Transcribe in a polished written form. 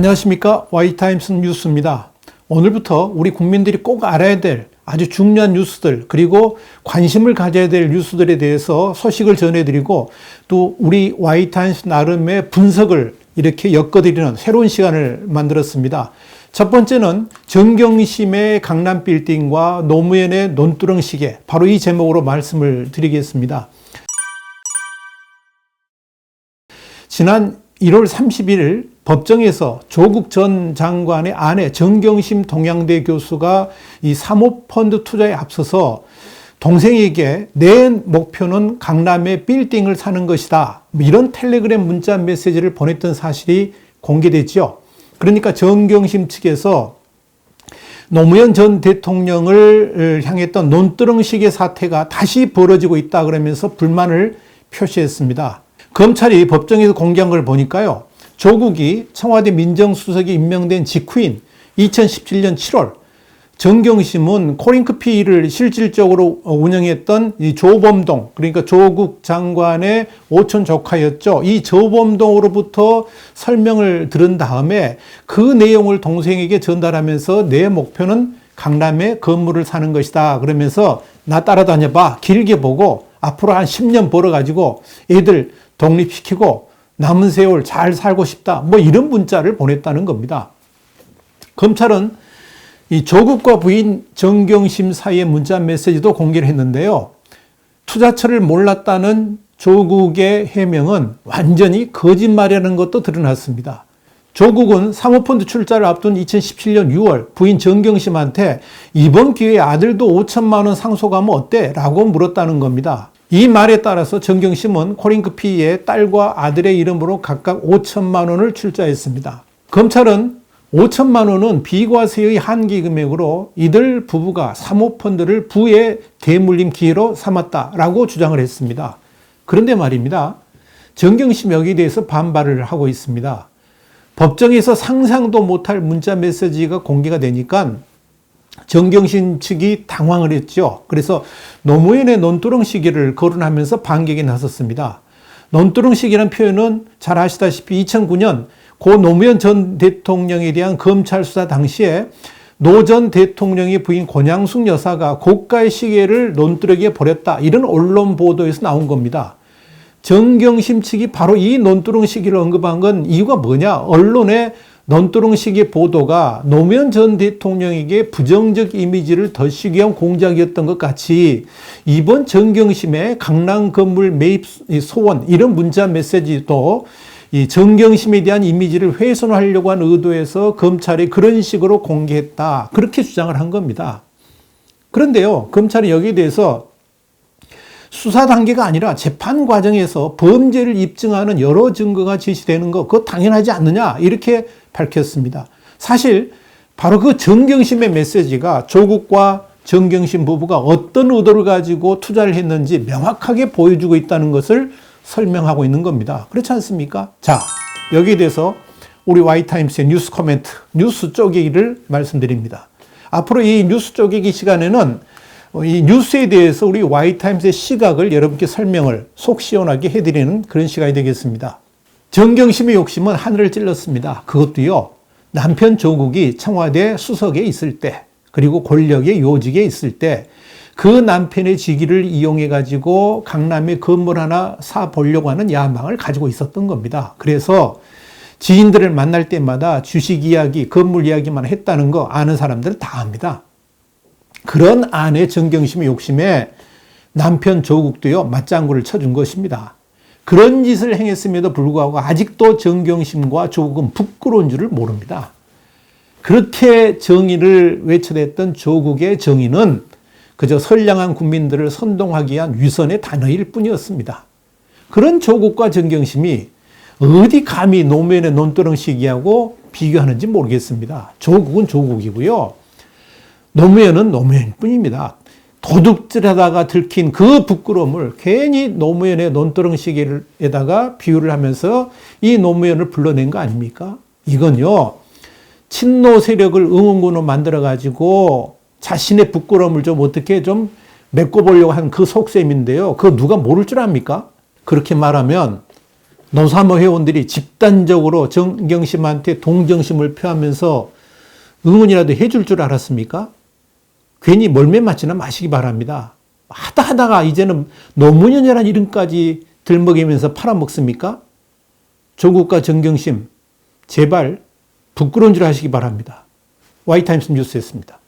안녕하십니까. Y타임스 뉴스입니다. 오늘부터 우리 국민들이 꼭 알아야 될 아주 중요한 뉴스들, 그리고 관심을 가져야 될 뉴스들에 대해서 소식을 전해드리고, 또 우리 Y타임스 나름의 분석을 이렇게 엮어드리는 새로운 시간을 만들었습니다. 첫 번째는 정경심의 강남빌딩과 노무현의 논두렁 시계, 바로 이 제목으로 말씀을 드리겠습니다. 지난 1월 31일 법정에서 조국 전 장관의 아내 정경심 동양대 교수가 이 사모펀드 투자에 앞서서 동생에게 내 목표는 강남의 빌딩을 사는 것이다, 이런 텔레그램 문자 메시지를 보냈던 사실이 공개됐죠. 그러니까 정경심 측에서 노무현 전 대통령을 향했던 논두렁식의 사태가 다시 벌어지고 있다 그러면서 불만을 표시했습니다. 검찰이 법정에서 공개한 걸 보니까요, 조국이 청와대 민정수석이 임명된 직후인 2017년 7월 정경심은 코링크피를 실질적으로 운영했던 이 조범동, 그러니까 조국 장관의 오촌 조카였죠. 이 조범동으로부터 설명을 들은 다음에 그 내용을 동생에게 전달하면서 내 목표는 강남에 건물을 사는 것이다 그러면서 나 따라다녀봐, 길게 보고 앞으로 한 10년 벌어가지고 애들 독립시키고 남은 세월 잘 살고 싶다, 이런 문자를 보냈다는 겁니다. 검찰은 이 조국과 부인 정경심 사이의 문자 메시지도 공개를 했는데요, 투자처를 몰랐다는 조국의 해명은 완전히 거짓말이라는 것도 드러났습니다. 조국은 사모펀드 출자를 앞둔 2017년 6월 부인 정경심한테 이번 기회에 아들도 5천만 원 상속하면 어때? 라고 물었다는 겁니다. 이 말에 따라서 정경심은 코링크피의 딸과 아들의 이름으로 각각 5천만 원을 출자했습니다. 검찰은 5천만 원은 비과세의 한기 금액으로 이들 부부가 사모펀드를 부의 대물림 기회로 삼았다라고 주장을 했습니다. 그런데 말입니다, 정경심 여기에 대해서 반발을 하고 있습니다. 법정에서 상상도 못할 문자 메시지가 공개가 되니까 정경심 측이 당황을 했죠. 그래서 노무현의 논두렁 시계를 거론하면서 반격에 나섰습니다. 논두렁 시계라는 표현은 잘 아시다시피 2009년 고 노무현 전 대통령에 대한 검찰 수사 당시에 노 전 대통령의 부인 권양숙 여사가 고가의 시계를 논두렁에 버렸다, 이런 언론 보도에서 나온 겁니다. 정경심 측이 바로 이 논두렁 시계를 언급한 건 이유가 뭐냐? 언론의 논두렁 시계 보도가 노무현 전 대통령에게 부정적 이미지를 덧시기 위한 공작이었던 것 같이 이번 정경심의 강남 건물 매입 소원, 이런 문자 메시지도 이 정경심에 대한 이미지를 훼손하려고 한 의도에서 검찰이 그런 식으로 공개했다, 그렇게 주장을 한 겁니다. 그런데요, 검찰이 여기에 대해서 수사 단계가 아니라 재판 과정에서 범죄를 입증하는 여러 증거가 제시되는 거, 그거 당연하지 않느냐, 이렇게 밝혔습니다. 사실 바로 그 정경심의 메시지가 조국과 정경심 부부가 어떤 의도를 가지고 투자를 했는지 명확하게 보여주고 있다는 것을 설명하고 있는 겁니다. 그렇지 않습니까? 자, 여기에 대해서 우리 Y타임스의 뉴스 코멘트, 뉴스 쪼개기를 말씀드립니다. 앞으로 이 뉴스 쪼개기 시간에는 이 뉴스에 대해서 우리 Y타임스의 시각을 여러분께 설명을 속 시원하게 해드리는 그런 시간이 되겠습니다. 정경심의 욕심은 하늘을 찔렀습니다. 그것도요, 남편 조국이 청와대 수석에 있을 때, 그리고 권력의 요직에 있을 때 그 남편의 직위를 이용해가지고 강남에 건물 하나 사보려고 하는 야망을 가지고 있었던 겁니다. 그래서 지인들을 만날 때마다 주식 이야기, 건물 이야기만 했다는 거 아는 사람들 다 압니다. 그런 아내 정경심의 욕심에 남편 조국도요, 맞장구를 쳐준 것입니다. 그런 짓을 행했음에도 불구하고 아직도 정경심과 조국은 부끄러운 줄을 모릅니다. 그렇게 정의를 외쳐댔던 조국의 정의는 그저 선량한 국민들을 선동하기 위한 위선의 단어일 뿐이었습니다. 그런 조국과 정경심이 어디 감히 노무현의 논두렁 시기하고 비교하는지 모르겠습니다. 조국은 조국이고요, 노무현은 노무현일 뿐입니다. 도둑질하다가 들킨 그 부끄러움을 괜히 노무현의 논두렁 시계에다가 비유를 하면서 이 노무현을 불러낸 거 아닙니까? 이건요, 친노 세력을 응원군으로 만들어가지고 자신의 부끄러움을 좀 어떻게 좀 메꿔보려고 한 그 속셈인데요. 그거 누가 모를 줄 압니까? 그렇게 말하면 노사모 회원들이 집단적으로 정경심한테 동정심을 표하면서 응원이라도 해줄 줄 알았습니까? 괜히 몰매 맞지나 마시기 바랍니다. 하다가 이제는 노무현이라는 이름까지 들먹이면서 팔아먹습니까? 조국과 정경심, 제발 부끄러운 줄 하시기 바랍니다. 와이타임스 뉴스였습니다.